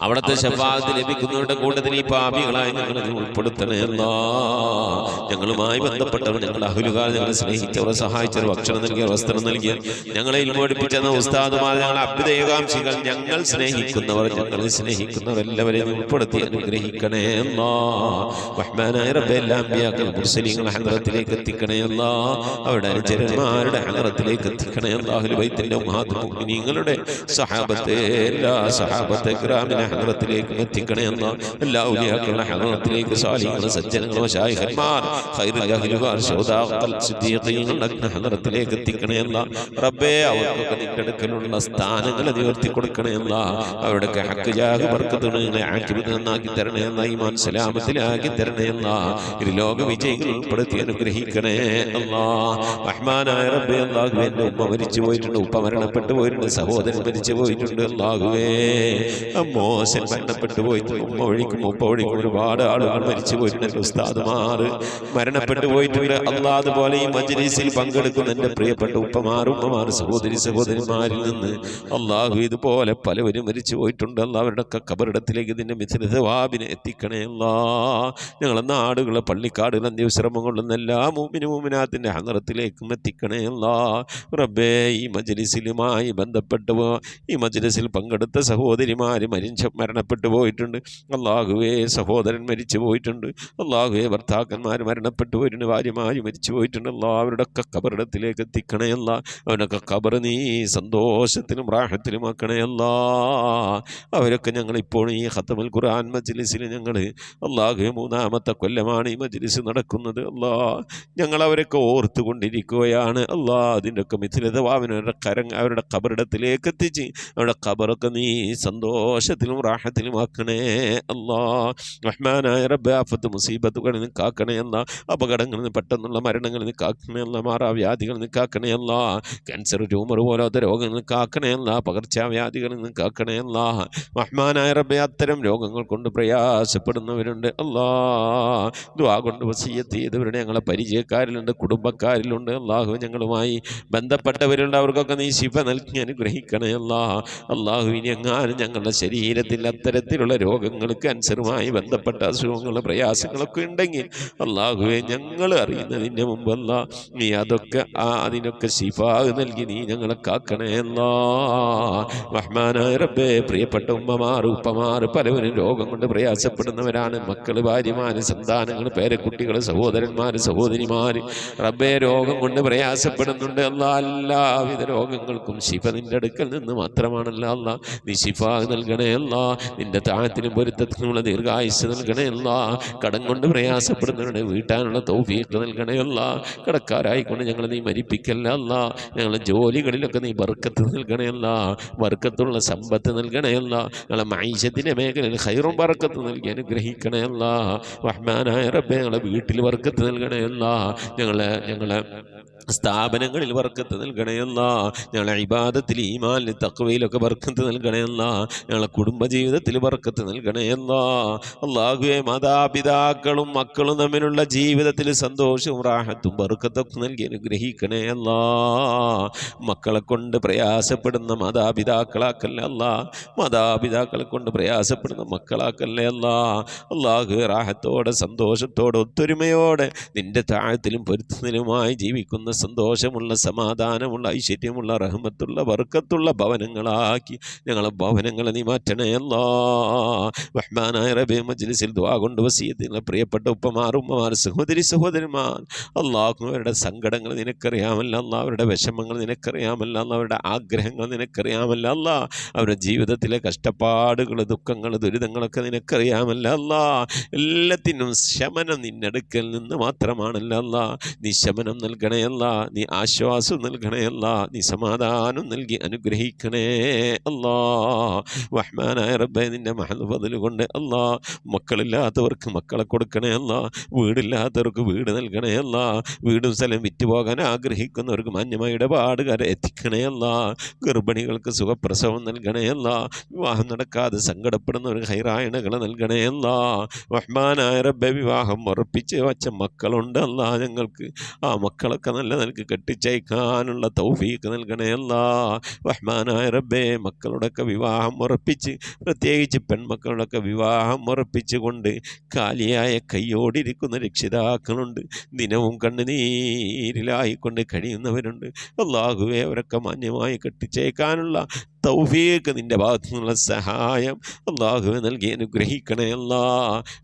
അവിടുത്തെ ശഫാഅത്ത് ലഭിക്കുന്നവരുടെ കൂട്ടത്തിൽ ഈ പാപികളായി ഞങ്ങളെ ഉൾപ്പെടുത്തണേ അല്ലാഹ്. ഞങ്ങളുമായി ബന്ധപ്പെട്ടവർ, ഞങ്ങളുടെ അഹ്ലുകാർ, ഞങ്ങളെ സ്നേഹിച്ചവരെ സഹായിച്ചവർ, ഭക്ഷണം നൽകിയവർ, വസ്ത്രം നൽകിയവർ, ഞങ്ങളെ ഇൽമു പഠിപ്പിച്ചെന്ന ഉസ്താദുമാർ, ഞങ്ങളെ അഭ്യുദയകാംക്ഷികൾ, ഞങ്ങൾ സ്നേഹിക്കുന്നവർ, ഞങ്ങളെ സ്നേഹിക്കുന്നവർ എല്ലാവരെയും ഉൾപ്പെടുത്തി അനുഗ്രഹിക്കണേ അല്ലാഹ്. റഹ്മാനായ റബ്ബേ, എല്ലാ അമ്പിയാക്കൾ മുർസലീങ്ങളുടെ ഹളറത്തിലേക്ക് എത്തിക്കണേ അല്ലാഹ്. അവരുടെ അനുചരന്മാരുടെ ഹളറത്തിലേക്ക് എത്തിക്കണേ അല്ലാഹ്. അഹ്ലുബൈത്തിന്റെ ഉമ്മഹാത്തുൽ മുഅ്മിനീങ്ങളുടെ സഹാബത്തെ, എല്ലാ സഹാബത്തെ ഇക്റാമിനെ ഹദറത്തിലേക്ക് എത്തിക്കണേ അല്ലാ. എല്ലാ ഔലിയാക്കളുടെ ഹദറത്തിലേക്ക് സാലിഹ്യങ്ങൾ സജ്ജനങ്ങൾ മശായിഖന്മാർ ഖൈറുൽ അഹ്ലുകാർ ശുഹദാ സിദ്ദീഖീങ്ങളുടെ ഹദറത്തിലേക്ക് എത്തിക്കണേ അല്ലാ. റബ്ബേ അവർക്കൊക്കെ നിന്റെ അടുക്കലുള്ള സ്ഥാനങ്ങൾ നിവർത്തി കൊടുക്കണേ അല്ലാ. അവരുടെ ഹഖ് ജാഹ് ബർക്കത്തുകളെ ആക്കിബത്ത് നന്നാക്കി തരണേ അല്ലാ. ഈമാൻ സലാമത്തിലാക്കി തരണേ അല്ലാ. ഇരുലോക വിജയികൾ ഉൾപ്പെടുത്തി അനുഗ്രഹിക്കണേ അല്ലാ. റഹ്മാനായ റബ്ബേ അല്ലാഹുവേ എൻ്റെ ഉമ്മ മരിച്ചു പോയിട്ടുണ്ട്, ഉപ്പ മരണപ്പെട്ടു പോയിട്ടുണ്ട്, സഹോദരൻ മരിച്ചു പോയിട്ടുണ്ട്. അല്ലാഹുവേ മോശൻ മരണപ്പെട്ടു പോയിട്ടുണ്ട്, ഉമ്മ ഒഴിക്കും ഉപ്പ ഒഴിക്കും ഒരുപാട് ആളുകൾ മരിച്ചു പോയിട്ടുണ്ട്. ഉസ്താദുമാർ മരണപ്പെട്ടു പോയിട്ടുണ്ട്. അല്ലാ അതുപോലെ ഈ മജ്‌ലിസിൽ പങ്കെടുക്കുന്ന എൻ്റെ പ്രിയപ്പെട്ട ഉപ്പമാർ ഉമ്മമാർ സഹോദരിമാരിൽ നിന്ന് അല്ലാഹു ഇതുപോലെ പലവരും മരിച്ചു പോയിട്ടുണ്ട്. അല്ലാ അവരുടെയൊക്കെ ഖബറിടത്തിലേക്ക് ഇതിൻ്റെ മിഥില സവാബിനെ എത്തിക്കണേ അല്ലാ. ഞങ്ങളെ നാടുകളെ പള്ളിക്കാടുകൾ അന്ത്യവിശ്രമം കൊള്ളുന്ന എല്ലാ മുഅ്മിനാത്തിൻ്റെ ഹദറത്തിലേക്കും എത്തിക്കണേ അല്ലാ. റബ്ബേ ഈ മജ്‌ലിസിലുമായി ബന്ധപ്പെട്ട് ഈ മജ്‌ലിസിൽ പങ്കെടുത്ത സഹോദരിമാർ മരണപ്പെട്ടു പോയിട്ടുണ്ട്. അല്ലാഹുവേ സഹോദരൻ മരിച്ചു പോയിട്ടുണ്ട്. അല്ലാഹുവേ ഭർത്താക്കന്മാർ മരണപ്പെട്ടു പോയിട്ടുണ്ട്, ഭാര്യമാർ മരിച്ചു പോയിട്ടുണ്ട്. അല്ലാ അവരുടെയൊക്കെ ഖബറിടത്തിലേക്ക് എത്തിക്കണേ അല്ലാ. അവരൊക്കെ ഖബർ നീ സന്തോഷത്തിലും റാഹത്തിലും ആക്കണേ അല്ലാ. അവരൊക്കെ ഞങ്ങളിപ്പോൾ ഈ ഖത്മുൽ ഖുർആൻ മജ്‌ലിസിൽ ഞങ്ങൾ അല്ലാഹുവേ 3-ാമത്തെ കൊല്ലമാണ് ഈ മജ്‌ലിസ് നടക്കുന്നത്. അല്ലാ ഞങ്ങൾ അവരൊക്കെ ഓർത്തുകൊണ്ടിരിക്കുകയാണ്. അല്ലാ അതിൻ്റെയൊക്കെ മിഥിലതവാവിന് അവരുടെ ഖബറിടത്തിലേക്ക് എത്തിച്ച് അവരുടെ ഖബറൊക്കെ നീ സന്തോഷത്തിലും റാഹത്തിലും ആക്കണേ അല്ലാ. റഹ്മാനായ റബ്ബേ ആഫത്ത് മുസീബത്തുകളിൽ നിന്ന് കാക്കണേ അല്ലാ. അപകടങ്ങളിൽ നിന്ന് പെട്ടെന്നുള്ള മരണങ്ങളിൽ നിന്ന് കാക്കണേ അല്ലാ. മാറാവ്യാധികളിൽ നിന്ന് കാക്കണേ അല്ലാ. ക്യാൻസർ ട്യൂമർ പോലത്തെ രോഗങ്ങളിൽ നിന്ന് കാക്കണേ അല്ലാ. പകർച്ചവ്യാധികളിൽ നിന്ന് കാക്കണേ അല്ലാ. റഹ്മാനായ റബ്ബേ അത്തരം രോഗങ്ങൾ കൊണ്ട് പ്രയാസപ്പെടുന്നവരുണ്ട്. അല്ലാ ദുആ കൊണ്ട് വസിയ്യത്ത് ചെയ്തവരുടെ ഞങ്ങളെ പരിചയക്കാരിലുണ്ട്, കുടുംബക്കാരിലുണ്ട്. അല്ലാഹു ഞങ്ങളുമായി ബന്ധപ്പെട്ടവരുണ്ട്. അവർക്കൊക്കെ നീ ശിഫ നൽകി അനുഗ്രഹിക്കണേ അല്ലാ. അല്ലാഹു ഇനി എങ്ങാനും ഞങ്ങളുടെ ശരീരത്തിൽ അത്തരത്തിലുള്ള രോഗങ്ങൾ ക്യാൻസറുമായി ബന്ധപ്പെട്ട അസുഖങ്ങളും പ്രയാസങ്ങളൊക്കെ ഉണ്ടെങ്കിൽ അല്ലാഹുവെ ഞങ്ങൾ അറിയുന്നതിൻ്റെ മുമ്പല്ല നീ അതൊക്കെ അതിനൊക്കെ ശിഫാ നൽകി നീ ഞങ്ങളെ കാക്കണേ അല്ലാ. റഹ്മാനായ റബ്ബേ പ്രിയപ്പെട്ട ഉമ്മമാർ ഉപ്പമാർ പലവരും രോഗം കൊണ്ട് പ്രയാസപ്പെടുന്നവരാണ്. മക്കൾ, ഭാര്യമാർ, സന്താനങ്ങൾ, പേരക്കുട്ടികൾ, സഹോദരന്മാർ, സഹോദരിമാർ റബ്ബേ രോഗം കൊണ്ട് പ്രയാസപ്പെടുന്നുണ്ട്. അല്ലാ എല്ലാവിധ രോഗങ്ങൾക്കും ശിഫ നിന്റെ അടുക്കൽ നിന്ന് മാത്രമാണല്ലോ. അല്ലാ നീ ശിഫ നൽകണേ അല്ലാ. നിന്റെ താഴത്തിനും പൊരുത്തത്തിനുമുള്ള ദീർഘായുസ് നൽകണേ അല്ലാ. കടം കൊണ്ട് പ്രയാസപ്പെടുന്നവരുടെ വീട്ടാനുള്ള തൗഫീഖ് നൽകണേ അല്ലാ. കടക്കാരായിക്കൊണ്ട് ഞങ്ങൾ നീ മരിപ്പിക്കല്ല അല്ലാ. ഞങ്ങളെ ജോലികളിലൊക്കെ നീ ബർക്കത്ത് നൽകണേ അല്ലാ. ബർക്കത്തുള്ള സമ്പത്ത് നൽകണേ അല്ലാ. ഞങ്ങളെ മൈശത്തിൻ്റെ മേഖലയിൽ ഖൈറും ബർക്കത്ത് നൽകി അനുഗ്രഹിക്കണേ അല്ലാ. റഹ്മാനായ റബ്ബേ ഞങ്ങളെ വീട്ടിൽ ബർക്കത്ത് നൽകണേ അല്ലാ. ഞങ്ങളെ സ്ഥാപനങ്ങളിൽ ബർക്കത്ത് നൽകണേ അല്ലാ. ഞങ്ങളെ ഇബാദത്തിൽ ഈമാനിൽ തഖ്വയിലൊക്കെ ബർക്കത്ത് നൽകണേ അല്ലാ. ഞങ്ങളെ കുടുംബജീവിതത്തിൽ ബർക്കത്ത് നൽകണേ അല്ലാ. അല്ലാഹുവേ മാതാപിതാക്കളും മക്കളും തമ്മിലുള്ള ജീവിതത്തിൽ സന്തോഷവും റാഹത്തും ബർക്കത്തൊക്കെ നൽകി അനുഗ്രഹിക്കണേ അല്ലാ. മക്കളെ കൊണ്ട് പ്രയാസപ്പെടുന്ന മാതാപിതാക്കളാക്കല്ലേ അല്ലാ. മാതാപിതാക്കളെ കൊണ്ട് പ്രയാസപ്പെടുന്ന മക്കളാക്കല്ലേ അല്ലാ. അല്ലാഹുവേ റാഹത്തോടെ സന്തോഷത്തോടെ ഒത്തൊരുമയോടെ നിന്റെ താഴത്തിലും പൊരുത്തത്തിലുമായി ജീവിക്കുന്ന സന്തോഷമുള്ള സമാധാനമുള്ള ഐശ്വര്യമുള്ള റഹ്മത്തുള്ള ബർക്കത്തുള്ള ഭവനങ്ങളാക്കി ഞങ്ങളെ ഭവനങ്ങളെ നീ മാറ്റണേ അല്ലാ. റഹ്മാനായ റബ്ബേ മജ്‌ലിസിൽ ദുആ കൊണ്ട് വസിയത്ത് പ്രിയപ്പെട്ട ഉപ്പമാർ ഉമ്മമാർ സഹോദരന്മാർ അല്ലാഹു അവരുടെ സങ്കടങ്ങൾ നിനക്കറിയാമല്ല അല്ലാ. അവരുടെ വിഷമങ്ങൾ നിനക്കറിയാമല്ല അല്ലാ. അവരുടെ ആഗ്രഹങ്ങൾ നിനക്കറിയാമല്ല അല്ലാ. അവരുടെ ജീവിതത്തിലെ കഷ്ടപ്പാടുകൾ ദുഃഖങ്ങൾ ദുരിതങ്ങളൊക്കെ നിനക്കറിയാമല്ല അല്ലാ. എല്ലാത്തിനും ശമനം നിന്നടുക്കൽ നിന്ന് മാത്രമാണല്ലോ അല്ലാ. നീ ശമനം നൽകണേ അല്ലാ. നീ ആശ്വാസം നൽകണേ അല്ലാ. നീ സമാധാനം നൽകി അനുഗ്രഹിക്കണേ അല്ലാ. റഹ്മാനായ റബ്ബേ നിന്റെ മഹൽ ഫദ്ൽ കൊണ്ട് അല്ലാ മക്കളില്ലാത്തവർക്ക് മക്കളെ കൊടുക്കണേ അല്ലാ. വീടില്ലാത്തവർക്ക് വീട് നൽകണേ അല്ലാ. വീടും സ്ഥലം വിറ്റുപോകാൻ ആഗ്രഹിക്കുന്നവർക്ക് മാന്യമായ ഇടപാടുകാരെ എത്തിക്കണേ അല്ലാ. ഗർഭിണികൾക്ക് സുഖപ്രസവം നൽകണേ അല്ലാ. വിവാഹം നടക്കാതെ സങ്കടപ്പെടുന്നവർക്ക് ഹൈറായണകൾ നൽകണേ അല്ലാ. റഹ്മാനായ റബ്ബേ വിവാഹം ഉറപ്പിച്ച് വച്ച മക്കളുണ്ട് അല്ലാ. ഞങ്ങൾക്ക് ആ മക്കളൊക്കെ നല്ല നിലക്ക് കെട്ടിച്ചയക്കാനുള്ള തൗഫീഖ് നൽകണേ അല്ലാ. റഹ്മാനായ റബ്ബേ മക്കളുടെയൊക്കെ വിവാഹം ഉറപ്പിച്ച് പ്രത്യേകിച്ച് പെൺമക്കളുടെയൊക്കെ വിവാഹം ഉറപ്പിച്ചുകൊണ്ട് കാലിയായ കൈയോടിരിക്കുന്ന രക്ഷിതാക്കളുണ്ട്. ദിനവും കണ്ണുനീരിലായിക്കൊണ്ട് കഴിയുന്നവരുണ്ട്. അല്ലാഹുവേ അവരൊക്കെ മാന്യമായി കെട്ടിച്ചയക്കാനുള്ള തൗഫീഖ്, നിൻ്റെ ഭാഗത്തു നിന്നുള്ള സഹായം അള്ളാഹുവെ നൽകി അനുഗ്രഹിക്കണേ അല്ലാ,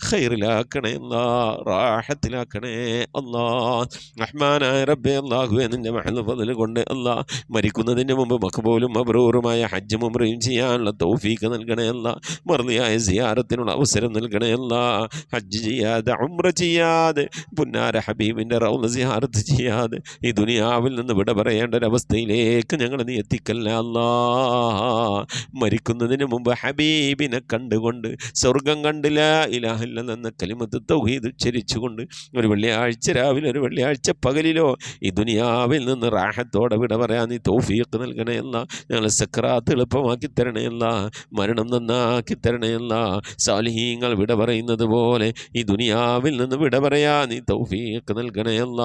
ഖൈറിലാക്കണേ അല്ലാ, റാഹത്തിലാക്കണേ അല്ലാ. റഹ്മാനായ റബ്ബേ അള്ളാഹുവെ നിൻ്റെ മഹൽ ഫദ്ൽ കൊണ്ട് അല്ലാ മരിക്കുന്നതിന് മുമ്പ് മഖ്ബൂലും മബ്റൂറുമായ ഹജ്ജും ഉംറയും ചെയ്യാനുള്ള തൗഫീഖ് നൽകണേ അല്ലാ, മർദിയായ സിയാറത്തിനുള്ള അവസരം നൽകണേ അല്ലാ. ഹജ്ജ് ചെയ്യാതെ ഉംറ ചെയ്യാതെ പുന്നാര ഹബീബിൻ്റെ റൗള സിയാറത്ത് ചെയ്യാതെ ഈ ദുനിയാവിൽ നിന്ന് വിട പറയേണ്ട ഒരവസ്ഥയിലേക്ക് ഞങ്ങൾ നീ എത്തിക്കല്ല അല്ലാ. മരിക്കുന്നതിന് മുമ്പ് ഹബീബിനെ കണ്ടുകൊണ്ട് സ്വർഗം കണ്ട് ലാ ഇലാഹ ഇല്ലല്ലാഹ് എന്ന കലിമത്ത് തൗഹീദ് ഉച്ചരിച്ചുകൊണ്ട് ഒരു വെള്ളിയാഴ്ച രാവിലെ ഒരു വെള്ളിയാഴ്ച പകലിലോ ഈ ദുനിയാവിൽ നിന്ന് റാഹത്തോടെ വിട പറയാൻ നീ തൗഫീഖ് നൽകണയല്ല. ഞങ്ങൾ സക്രാത്ത് എളുപ്പമാക്കി തരണയല്ല, മരണം നന്നാക്കി തരണയല്ല. സാലിഹീങ്ങൾ വിട പറയുന്നത് പോലെ ഈ ദുനിയാവിൽ നിന്ന് വിട പറയാൻ നീ തൗഫീഖ് നൽകണയല്ല.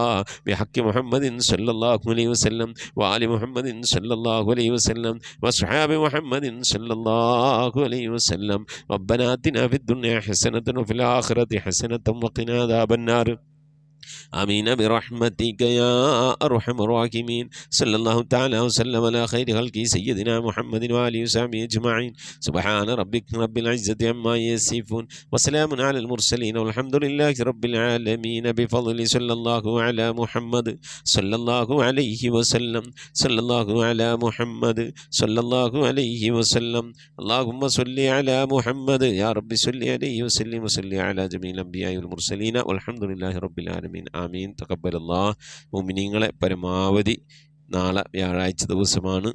ബിഹഖി മുഹമ്മദിൻ സല്ലല്ലാഹു അലൈഹി വസല്ലം വആലി മുഹമ്മദിൻ സല്ലല്ലാഹു അലൈഹി വസല്ലം വസ്ഹാബി മുഹമ്മദിൻ സല്ലല്ലാഹു അലൈഹി വസല്ലം. റബ്ബനാ ആതിനാ ഫിദ്ദുനിയ ഹസനതൻ വഫിൽ ആഖിറതി ഹസനതൻ വഖിനാ അദാബന്നാർ. آمين برحمتك يا أرحم الراحمين. صلى الله تعالى وسلم على خير خلقه سيدنا محمد وآله وصحبه أجمعين. سبحان ربك رب العزة عما يصفون وسلام على المرسلين والحمد لله رب العالمين. بفضل صلى الله على محمد صلى الله عليه وسلم. صلى الله على محمد صلى الله عليه وسلم. اللهم صل على محمد يا رب صل عليه وسلم وصل على جميع الأنبياء والمرسلين والحمد لله رب العالمين. ആമീൻ. തഖബ്ബലല്ലാഹ്. മുഅ്മിനീങ്ങളെ പരമാവധി നാളെ വ്യാഴാഴ്ച ദിവസമാണ്,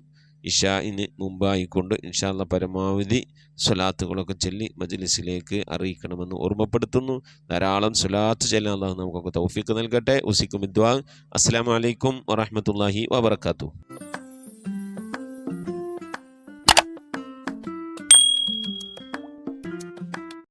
ഇശാഇന് മുമ്പായിക്കൊണ്ട് ഇൻഷാ അല്ലാഹ് പരമാവധി സ്വലാത്തുകളൊക്കെ ചൊല്ലി മജ്ലിസിലേക്ക് അറിയിക്കണമെന്ന് ഓർമ്മപ്പെടുത്തുന്നു. ധാരാളം സ്വലാത്ത് ചൊല്ലാൻ അല്ലാഹു നമുക്കൊക്കെ തൗഫീഖ് നൽകട്ടെ. ഉസിക്കും ദുആ. അസ്സലാമു അലൈക്കും വറഹ്മത്തുള്ളാഹി വബറകാതുഹു.